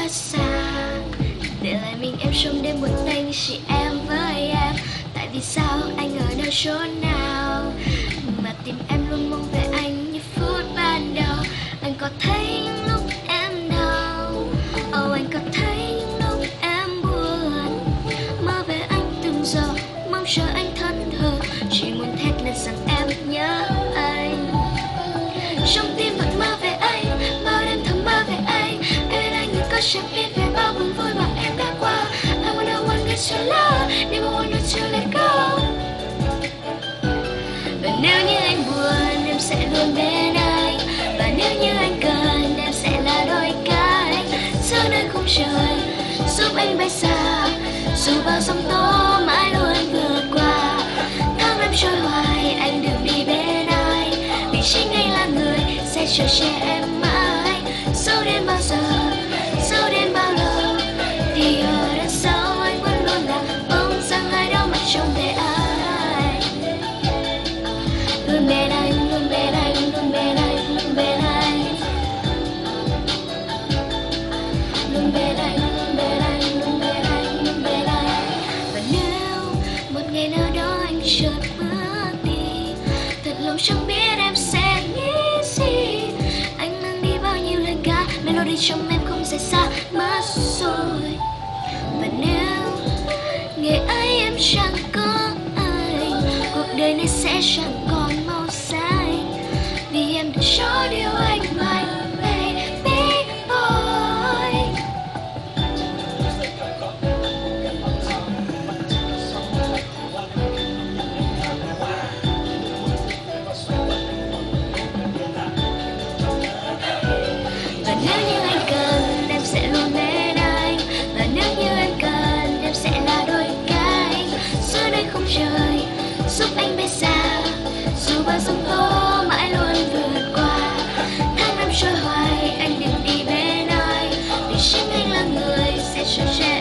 rất xa, để lại mình em trong đêm buồn tênh chỉ em với em. Tại vì sao anh ở nơi chốn nào mà tim em luôn mong về anh như phút ban đầu. Anh có thấy những lúc em đau, anh có thấy những lúc em buồn, mơ về anh từng giờ, mong chờ anh thẫn thờ, chỉ muốn thét lên rằng em nhớ anh. Trong tim vẫn mơ về anh, bao đêm thầm mơ về anh. Em bên anh nhưng có chẳng biết về bao buồn vui mà em đã qua. I wanna one get your love, never wanna to let go. Và nếu như anh buồn, em sẽ luôn bên anh. Và nếu như anh cần, em sẽ là đôi cánh giữa nơi khung trời, giúp anh bay xa, dù bao sóng tố mãi luôn vượt qua. Tháng năm trôi hoài, anh đừng đi bên ai, vì chính anh là người sẽ chờ che em mãi. Dẫu đến bao giờ, dẫu đến bao lâu, thì ở đằng sau anh vẫn luôn là bóng dáng ai đó mà trông về anh. Luôn bên anh, luôn bên anh, luôn bên anh, luôn bên anh. Luôn bên anh, luôn bên anh, luôn bên anh, luôn bên anh. Và nếu một ngày nào đó anh chợt bước đi, thật lòng chẳng biết em sẽ nghĩ gì. Anh mang đi bao nhiêu lời ca, melody trong em không rời xa mất rồi. Và nếu ngày ấy em chẳng có anh, cuộc đời này sẽ chẳng còn màu xanh, vì em đã cho điều anh mạnh, baby boy. Và nếu như anh cần, em sẽ luôn bên anh. Và nếu như anh cần, em sẽ là đôi cánh giữa nơi không trời, giúp anh bay xa, dù bao sóng tố mãi luôn vượt qua. Tháng năm trôi hoài, anh đừng đi bên ai, vì chính anh là người sẽ chờ che